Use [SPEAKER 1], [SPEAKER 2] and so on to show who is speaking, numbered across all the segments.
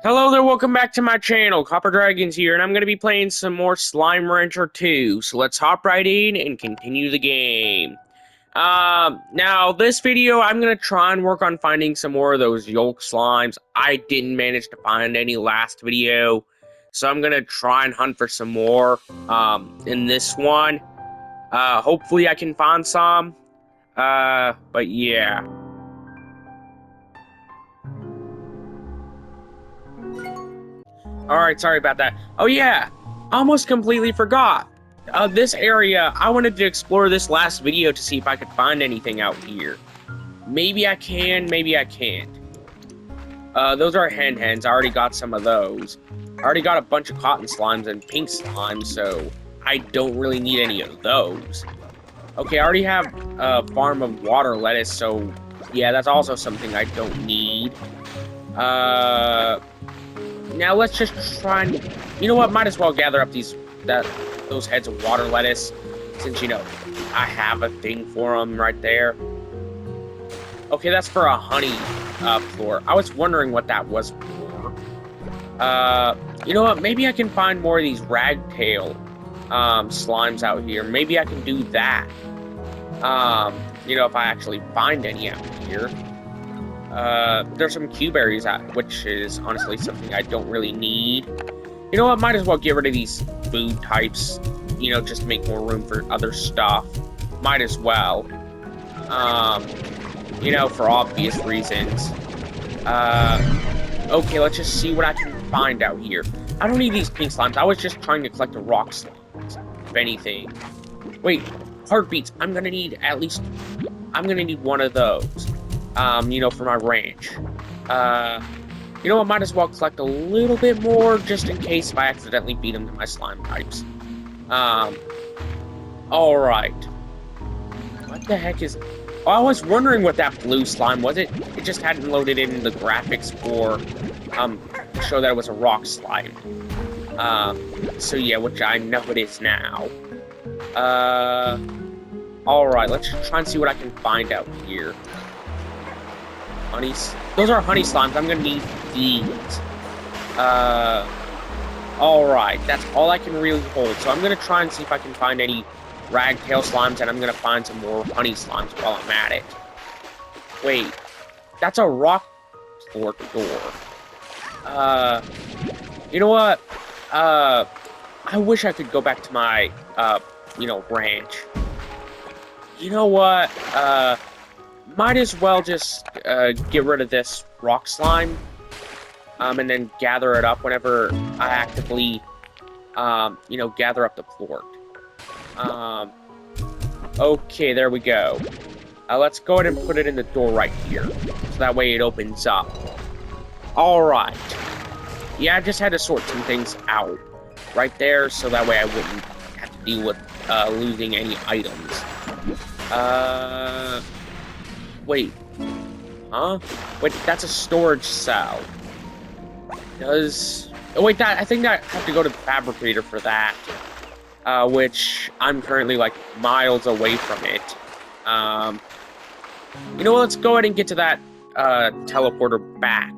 [SPEAKER 1] Hello there, welcome back to my channel. Copper Dragons here, and I'm going to be playing some more Slime Rancher 2. So let's hop right in and continue the game. Now, this video, I'm going to try and work on finding some more of those yolk slimes. I didn't manage to find any last video, so I'm going to try and hunt for some more, in this one. Hopefully I can find some. But yeah. Alright, sorry about that. Oh yeah, almost completely forgot. This area, I wanted to explore this last video to see if I could find anything out here. Maybe I can, maybe I can't. Those are hens. I already got some of those. I already got a bunch of cotton slimes and pink slimes, so I don't really need any of those. Okay, I already have a farm of water lettuce, so yeah, that's also something I don't need. Now let's just try and, you know what, might as well gather up those heads of water lettuce, since, you know, I have a thing for them right there. Okay, that's for a honey floor. I was wondering what that was for. You know what, maybe I can find more of these ragtail slimes out here. Maybe I can do that. You know, if I actually find any out here. There's some Q-berries, which is honestly something I don't really need. You know what, might as well get rid of these food types, you know, just make more room for other stuff. Might as well. You know, for obvious reasons. Okay, let's just see what I can find out here. I don't need these pink slimes, I was just trying to collect the rock slimes, if anything. Wait, heartbeats, I'm gonna need one of those. You know, for my ranch. You know, I might as well collect a little bit more, just in case if I accidentally beat them to my slime types. Alright. What the heck is... Oh, I was wondering what that blue slime was. It just hadn't loaded in the graphics for, to show that it was a rock slime. So yeah, which I know it is now. Alright, let's try and see what I can find out here. Honeys. Those are honey slimes. I'm gonna need these. Alright. That's all I can really hold. So I'm gonna try and see if I can find any ragtail slimes, and I'm gonna find some more honey slimes while I'm at it. Wait. That's a rock floor door. You know what? I wish I could go back to my, you know, ranch. You know what? Might as well just get rid of this rock slime, and then gather it up whenever I actively, you know, gather up the plort. Okay, there we go. Let's go ahead and put it in the door right here, so that way it opens up. Alright. Yeah, I just had to sort some things out right there, so that way I wouldn't have to deal with losing any items. Wait. Huh? Wait, that's a storage cell. Oh, wait, I think that I have to go to the fabricator for that. Which I'm currently, like, miles away from it. You know what, let's go ahead and get to that, teleporter back.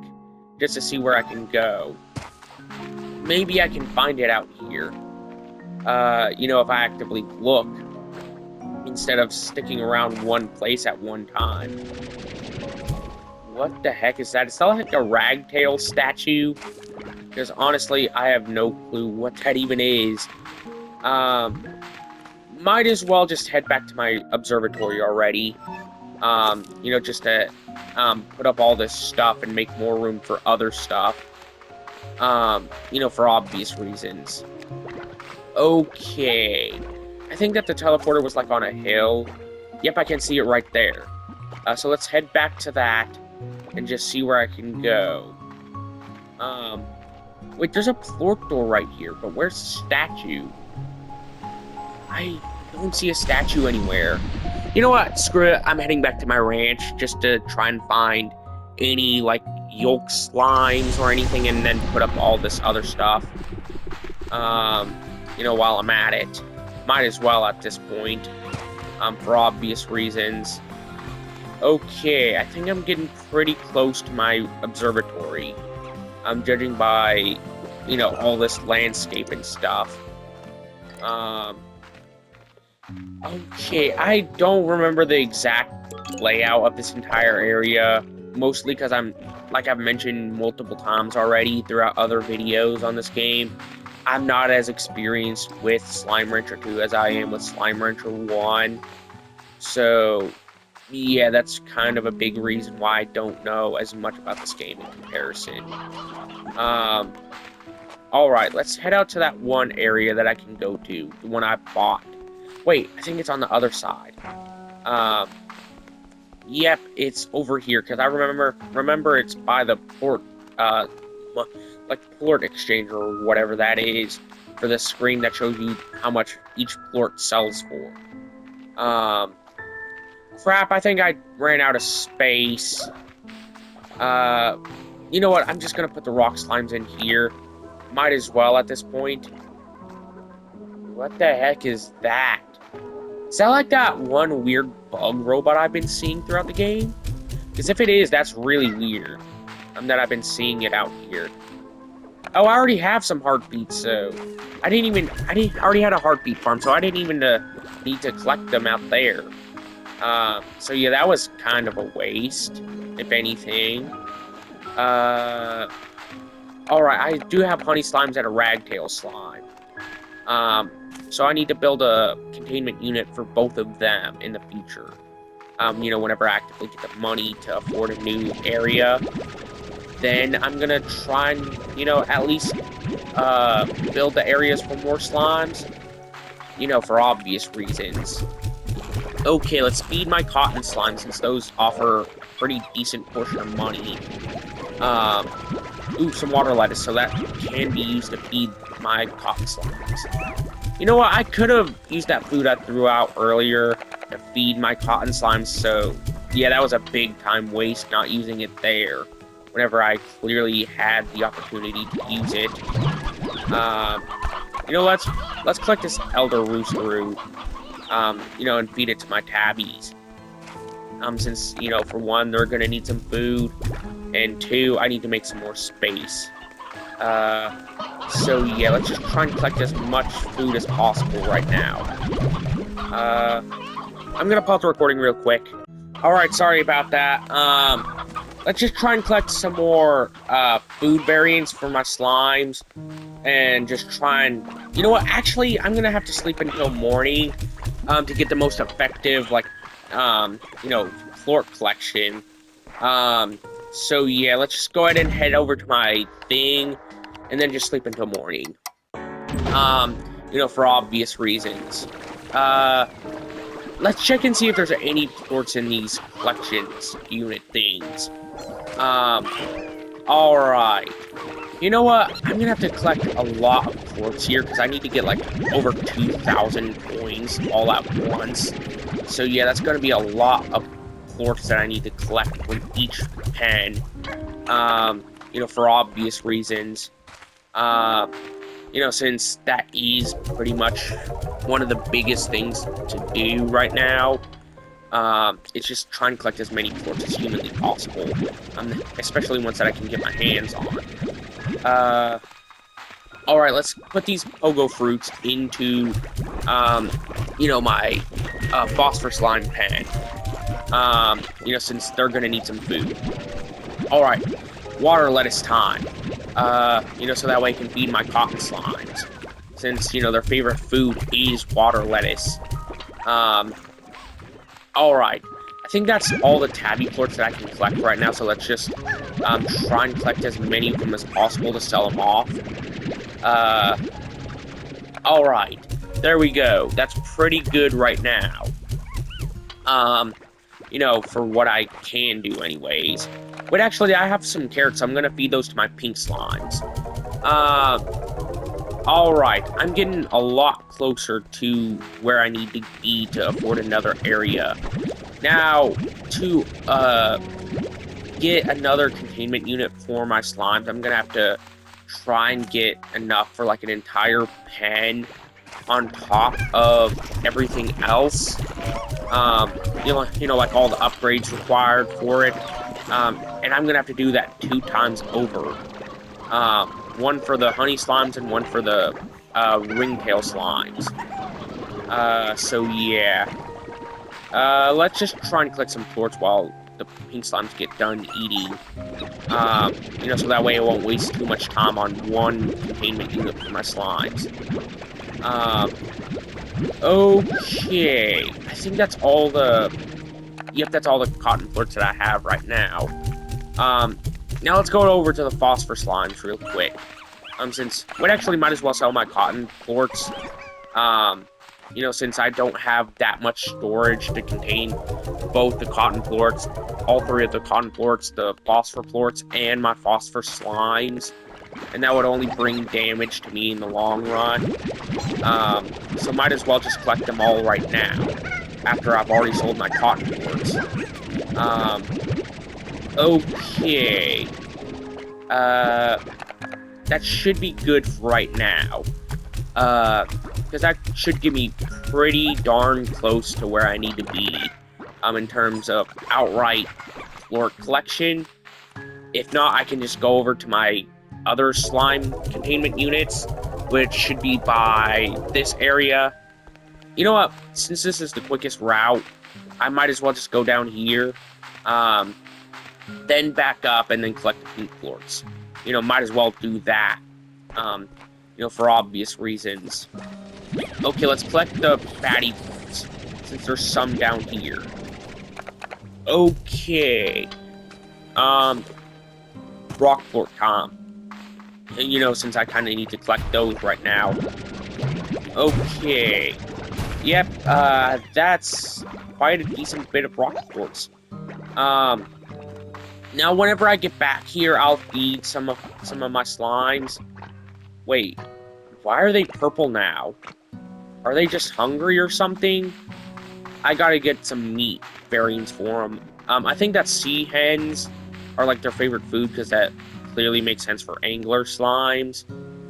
[SPEAKER 1] Just to see where I can go. Maybe I can find it out here. You know, if I actively look. Instead of sticking around one place at one time. What the heck is that? Is that like a ragtail statue? Because honestly, I have no clue what that even is. Might as well just head back to my observatory already. You know, just to put up all this stuff and make more room for other stuff. You know, for obvious reasons. Okay. I think that the teleporter was, like, on a hill. Yep, I can see it right there. So let's head back to that and just see where I can go. Wait, there's a plort door right here, but where's the statue? I don't see a statue anywhere. You know what? Screw it. I'm heading back to my ranch just to try and find any, like, yolk slimes or anything, and then put up all this other stuff. You know, while I'm at it. Might as well at this point, for obvious reasons. Okay, I think I'm getting pretty close to my observatory. I'm judging by, all this landscape and stuff. Okay, I don't remember the exact layout of this entire area, mostly because like I've mentioned multiple times already throughout other videos on this game, I'm not as experienced with Slime Rancher 2 as I am with Slime Rancher 1. So, yeah, that's kind of a big reason why I don't know as much about this game in comparison. Alright, let's head out to that one area that I can go to, the one I bought. Wait, I think it's on the other side. Yep, it's over here, because I remember it's by the port, like port exchange or whatever that is, for the screen that shows you how much each port sells for. Crap, I think I ran out of space. You know what, I'm just gonna put the rock slimes in here. Might as well at this point. What the heck is that? Is that like that one weird bug robot I've been seeing throughout the game? Because if it is, that's really weird. That I've been seeing it out here. Oh, I already have some heartbeats, so... I already had a heartbeat farm, so I didn't even need to collect them out there. So yeah, that was kind of a waste, if anything. Alright, I do have honey slimes and a ragtail slime. So I need to build a containment unit for both of them in the future. Whenever I actively get the money to afford a new area, then I'm gonna try and, at least, build the areas for more slimes, for obvious reasons. Okay, let's feed my cotton slimes, since those offer a pretty decent portion of money. Ooh, some water lettuce, so that can be used to feed my cotton slimes. You know what, I could have used that food I threw out earlier to feed my cotton slimes, so yeah, that was a big time waste not using it there, whenever I clearly had the opportunity to use it. Let's collect this elder rooster root, and feed it to my tabbies. Since, for one, they're gonna need some food, and two, I need to make some more space. So yeah, let's just try and collect as much food as possible right now. I'm gonna pause the recording real quick. Alright, sorry about that. Let's just try and collect some more, food variants for my slimes, and just try and... You know what, actually, I'm gonna have to sleep until morning, to get the most effective, like, plort collection. So yeah, let's just go ahead and head over to my thing, and then just sleep until morning. For obvious reasons. Let's check and see if there's any plorts in these collections unit things. Alright. You know what? I'm gonna have to collect a lot of plorts here, because I need to get, like, over 2,000 coins all at once. So yeah, that's gonna be a lot of plorts that I need to collect with each pen. For obvious reasons. Since that is pretty much one of the biggest things to do right now. It's just trying to collect as many plorts as humanly possible. Especially ones that I can get my hands on. Alright, let's put these pogo fruits into, my, phosphor slime pen. Since they're gonna need some food. Alright, water lettuce time. So that way I can feed my cotton slimes. Since, their favorite food is water lettuce. Alright. I think that's all the tabby plorts that I can collect right now, so let's just, try and collect as many of them as possible to sell them off. Alright. There we go. That's pretty good right now. For what I can do anyways. Wait, actually, I have some carrots. I'm gonna feed those to my pink slimes. Alright. I'm getting a lot closer to where I need to be to afford another area. Now, to, get another containment unit for my slimes, I'm gonna have to try and get enough for, like, an entire pen on top of everything else. Like all the upgrades required for it. And I'm gonna have to do that 2 times over. One for the honey slimes and one for the ringtail slimes. So yeah. Let's just try and collect some plorts while the pink slimes get done eating. So that way I won't waste too much time on one containment unit for my slimes. Okay. I think that's all the... Yep, that's all the cotton plorts that I have right now. Now let's go over to the phosphor slimes real quick. Since... Wait, actually, might as well sell my cotton plorts. Since I don't have that much storage to contain both the cotton plorts, all three of the cotton plorts, the phosphor plorts, and my phosphor slimes. And that would only bring damage to me in the long run. So might as well just collect them all right now, after I've already sold my cotton plorts. Okay. That should be good right now. Because that should get me pretty darn close to where I need to be, in terms of outright plort collection. If not, I can just go over to my other slime containment units, which should be by this area. You know what? Since this is the quickest route, I might as well just go down here, then back up and then collect the pink plorts. Might as well do that, for obvious reasons. Okay, let's collect the fatty plorts, since there's some down here. Okay. Rock plort time. Since I kind of need to collect those right now. Okay. Yep, that's quite a decent bit of rock plorts. Now whenever I get back here, I'll feed some of my slimes. Wait, why are they purple now? Are they just hungry or something? I gotta get some meat variants for them. I think that sea hens are like their favorite food, because that clearly makes sense for angler slimes.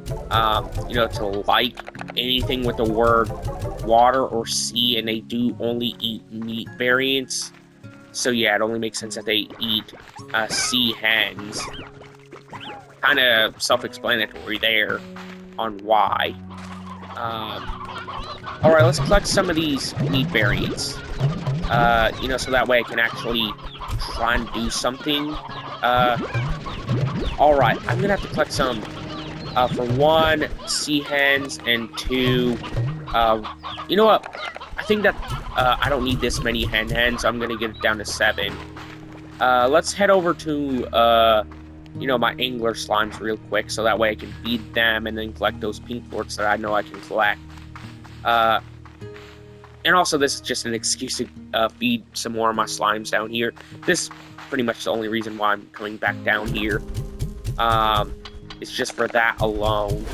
[SPEAKER 1] To like anything with the word water or sea, and they do only eat meat variants. So yeah, it only makes sense that they eat sea hens. Kind of self-explanatory there on why. Alright, let's collect some of these meat variants. So that way I can actually try and do something. Alright, I'm gonna have to collect some, for one, sea hens, and two, you know what? I think that, I don't need this many hens, so I'm gonna get it down to 7. Let's head over to, my angler slimes real quick, so that way I can feed them and then collect those pink plorts that I know I can collect. And also, this is just an excuse to feed some more of my slimes down here. This is pretty much the only reason why I'm coming back down here. It's just for that alone.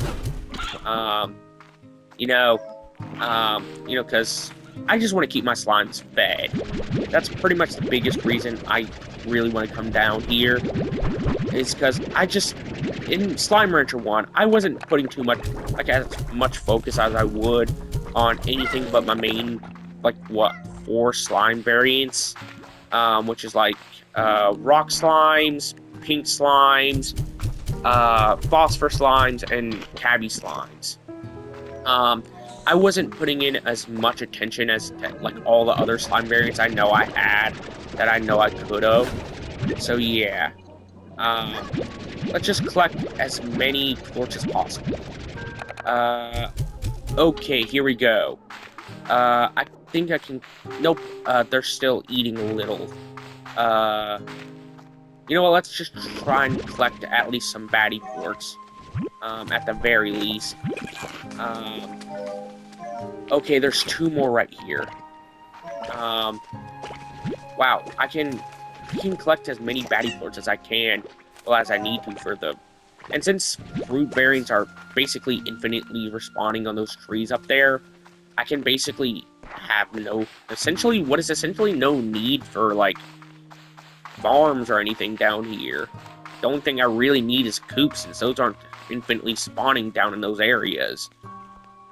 [SPEAKER 1] Because I just want to keep my slimes fed. That's pretty much the biggest reason I really want to come down here. Is because in Slime Rancher 1, I wasn't putting as much focus as I would on anything but my main, 4 slime variants, which is rock slimes, pink slimes, phosphor slimes, and cabby slimes. I wasn't putting in as much attention as all the other slime variants I know I had that I know I could have. So yeah. Let's just collect as many plorts as possible. Okay, here we go. I think I can... Nope, they're still eating a little. You know what, let's just try and collect at least some baddie plorts. At the very least. Okay, there's 2 more right here. Wow, I can collect as many baddie plorts as I can, as I need to for the... And since fruit variants are basically infinitely respawning on those trees up there, I can basically have essentially no need for, farms or anything down here. The only thing I really need is coops, since those aren't infinitely spawning down in those areas.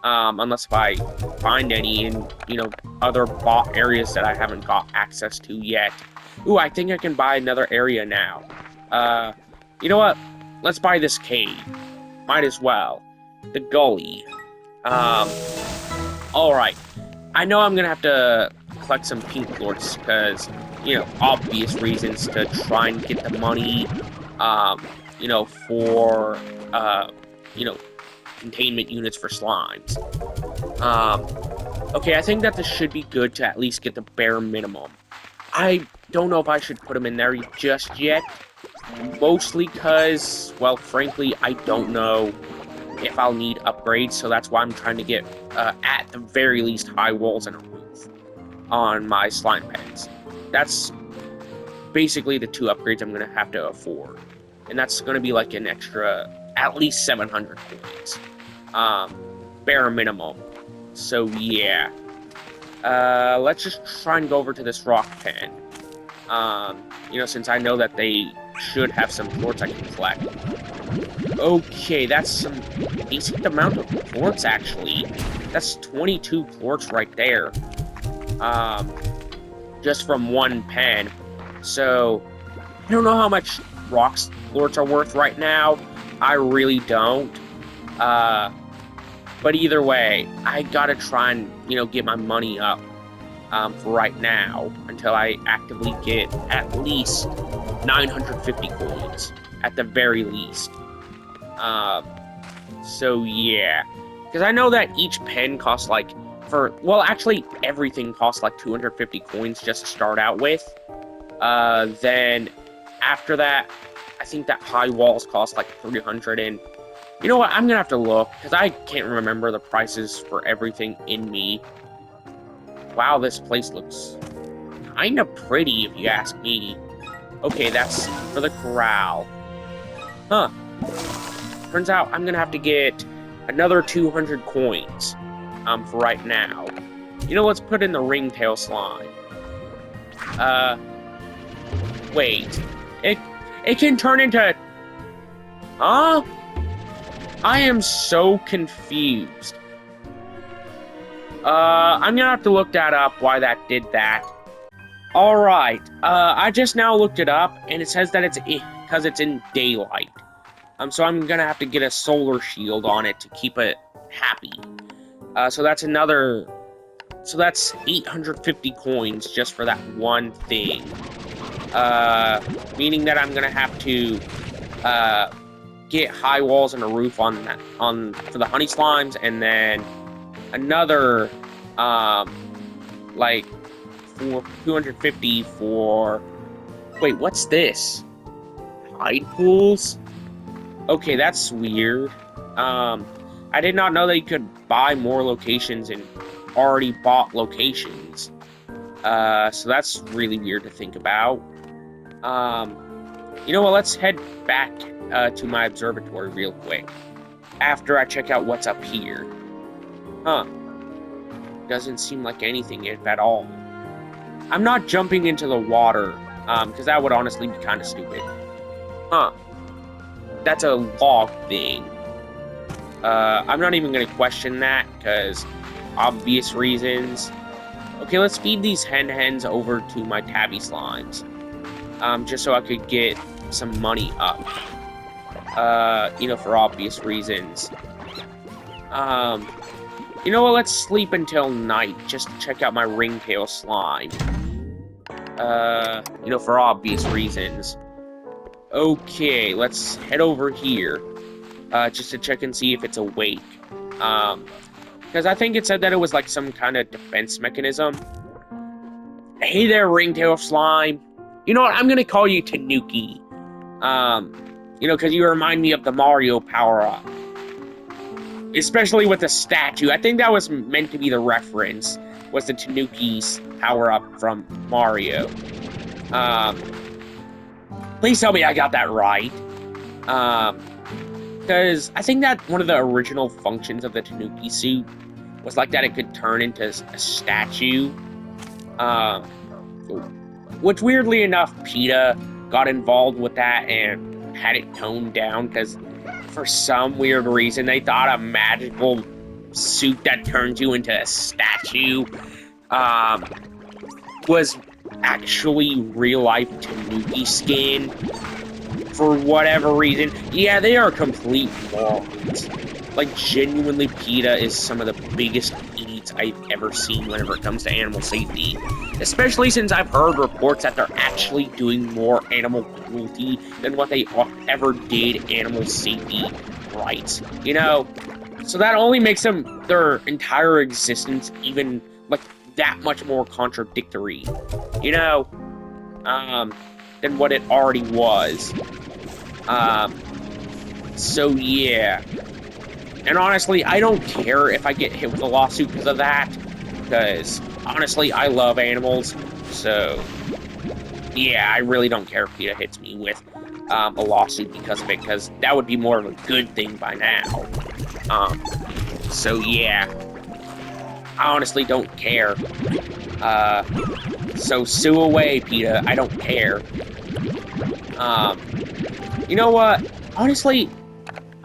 [SPEAKER 1] Unless if I find any in, other bought areas that I haven't got access to yet. Ooh, I think I can buy another area now. You know what? let's buy this cave. Might as well. The gully. Alright. I know I'm gonna have to collect some pink quartz because, obvious reasons to try and get the money, for, you know, containment units for slimes. Okay, I think that this should be good to at least get the bare minimum. I don't know if I should put them in there just yet. Mostly because, well, frankly, I don't know if I'll need upgrades, so that's why I'm trying to get, at the very least, high walls and a roof on my slime pens. That's basically the 2 upgrades I'm going to have to afford. And that's going to be like an extra, at least 700 coins. Bare minimum. So, yeah. Let's just try and go over to this rock pen. Since I know that they should have some quartz I can collect. Okay, that's some decent amount of quartz, actually. That's 22 quartz right there. Just from 1 pen. So, I don't know how much rocks quartz are worth right now. I really don't. But either way, I gotta try and, get my money up for right now until I actively get at least 950 coins at the very least. So yeah, because I know that each pen costs like actually everything costs like 250 coins just to start out with. Then after that, I think that high walls cost like 300, and you know what? I'm gonna have to look because I can't remember the prices for everything in me. Wow, this place looks kind of pretty if you ask me. Okay, that's for the corral. Huh. Turns out I'm gonna have to get another 200 coins for right now. Let's put in the ringtail slime. Wait. It can turn into... Huh? I am so confused. I'm gonna have to look that up, why that did that. Alright, I just now looked it up, and it says that it's because it's in daylight. So I'm gonna have to get a solar shield on it to keep it happy. So that's 850 coins just for that one thing. Meaning that I'm gonna have to, get high walls and a roof for the honey slimes, and then another, for 250 for... Wait, what's this? Tide pools? Okay, that's weird. I did not know that you could buy more locations in already bought locations. So that's really weird to think about. You know what, let's head back to my observatory real quick after I check out what's up here. Huh. Doesn't seem like anything, if at all. I'm not jumping into the water, because that would honestly be kind of stupid. Huh. That's a log thing. I'm not even going to question that, because obvious reasons. Okay, let's feed these hens over to my tabby slimes. Just so I could get some money up. For obvious reasons. You know what, let's sleep until night, just to check out my ringtail slime. For obvious reasons. Okay, let's head over here, just to check and see if it's awake. Because I think it said that it was like some kind of defense mechanism. Hey there, ringtail slime. You know what, I'm gonna call you Tanuki. Because you remind me of the Mario power-up. Especially with the statue. I think that was meant to be the reference, was the Tanuki's power-up from Mario. Please tell me I got that right. Because I think that one of the original functions of the Tanuki suit was like that it could turn into a statue. Which, weirdly enough, PETA got involved with that and had it toned down, because for some weird reason, they thought a magical suit that turns you into a statue was actually real-life Tanuki skin. for whatever reason. Yeah, they are complete morons. Like, genuinely, PETA is some of the biggest idiots I've ever seen whenever it comes to animal safety. Especially since I've heard reports that they're actually doing more animal cruelty than what they ever did animal safety rights. You know? So that only makes their entire existence even, like, that much more contradictory. You know? Than what it already was. So yeah. And honestly, I don't care if I get hit with a lawsuit because of that. Because, honestly, I love animals. So, yeah, I really don't care if PETA hits me with a lawsuit because of it. Because that would be more of a good thing by now. So, yeah. I honestly don't care. So sue away, PETA. I don't care. You know what? Honestly,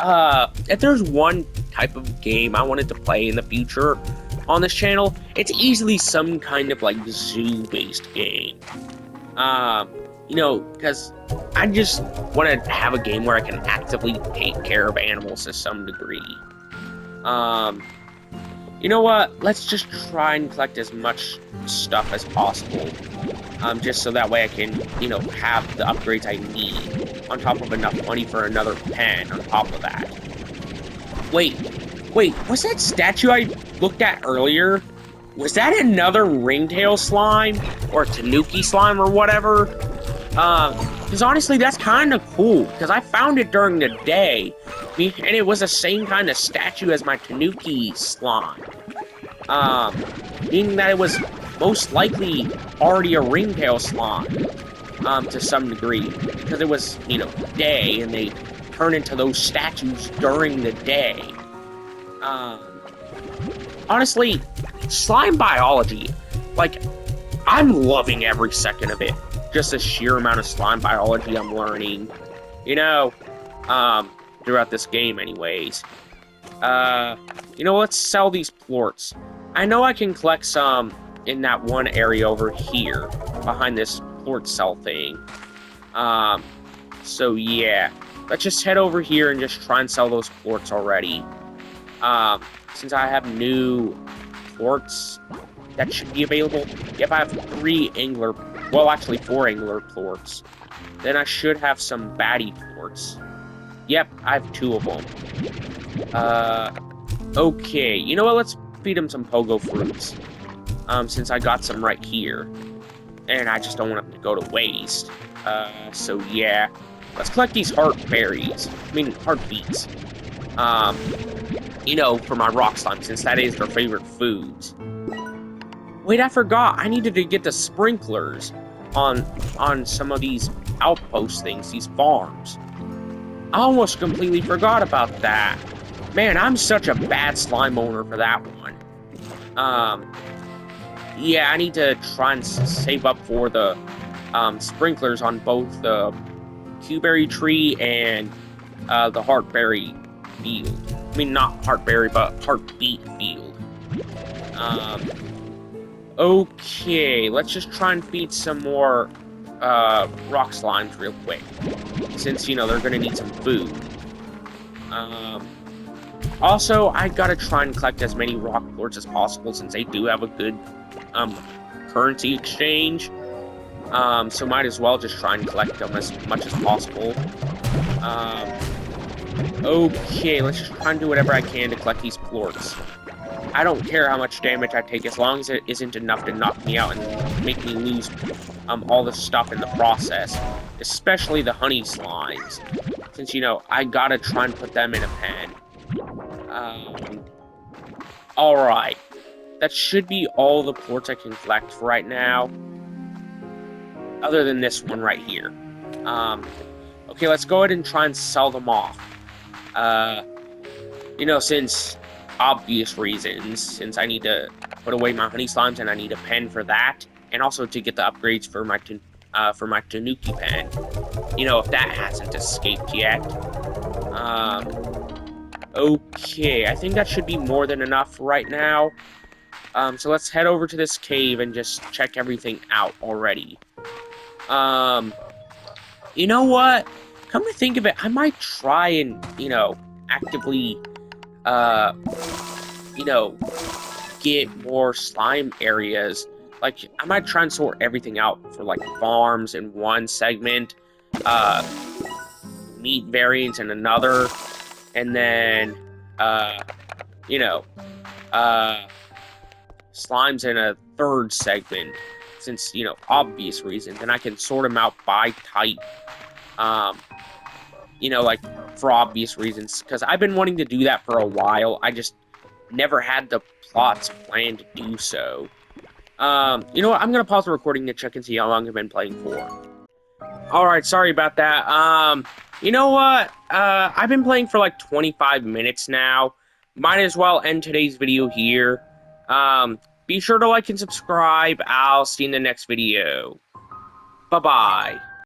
[SPEAKER 1] if there's one type of game I wanted to play in the future on this channel, it's easily some kind of, like, zoo-based game. You know, because I just want to have a game where I can actively take care of animals to some degree. You know what? Let's just try and collect as much stuff as possible. Just so that way I can, you know, have the upgrades I need, on top of enough money for another pen on top of that. Wait, was that statue I looked at earlier? Was that another Ringtail slime? Or Tanuki slime or whatever? Because honestly, that's kind of cool, because I found it during the day, and it was the same kind of statue as my Tanuki slime. Meaning that it was most likely already a Ringtail slime, to some degree, because it was, you know, day, and they turn into those statues during the day. Honestly, slime biology, like, I'm loving every second of it. Just the sheer amount of slime biology I'm learning, you know, throughout this game anyways. You know, let's sell these plorts. I know I can collect some in that one area over here, behind this plort cell thing. So yeah. Let's just head over here and just try and sell those plorts already. Since I have new plorts that should be available. If I have 3 angler, well, actually 4 angler plorts, then I should have some baddie plorts. Yep, I have 2 of them. Okay, you know what? Let's feed him some pogo fruits. Since I got some right here, and I just don't want them to go to waste. So yeah, let's collect these heart berries. I mean, heart beets. You know, for my rock slime, since that is their favorite foods. Wait, I forgot. I needed to get the sprinklers on some of these outpost things, these farms. I almost completely forgot about that. Man, I'm such a bad slime owner for that one. Yeah, I need to try and save up for the sprinklers on both the Q-berry tree and the heartberry field. I mean, not heartberry, but heartbeat field. Okay, let's just try and feed some more rock slimes real quick, since, you know, they're gonna need some food. Also, I gotta try and collect as many rock plorts as possible, since they do have a good currency exchange. So might as well just try and collect them as much as possible. Okay, let's just try and do whatever I can to collect these plorts. I don't care how much damage I take, as long as it isn't enough to knock me out and make me lose all the stuff in the process. Especially the honey slimes. Since, you know, I gotta try and put them in a pen. Alright. That should be all the plorts I can collect for right now. Other than this one right here. Okay, let's go ahead and try and sell them off. You know, since obvious reasons, since I need to put away my honey slimes and I need a pen for that, and also to get the upgrades for my Tanuki pen. You know, if that hasn't escaped yet. Okay, I think that should be more than enough right now. So let's head over to this cave and just check everything out already. You know what? come to think of it, I might try and, actively, uh, you know, get more slime areas. Like, I might try and sort everything out for, like, farms in one segment, uh, meat variants in another, and then, uh, you know, uh, slimes in a third segment, since, obvious reasons, and I can sort them out by type, um, like, for obvious reasons, because I've been wanting to do that for a while. I just never had the plots planned to do so. You know what? I'm gonna pause the recording to check and see how long I've been playing for. Alright, sorry about that. You know what? I've been playing for like 25 minutes now. Might as well end today's video here. Be sure to like and subscribe. I'll see you in the next video. Bye-bye.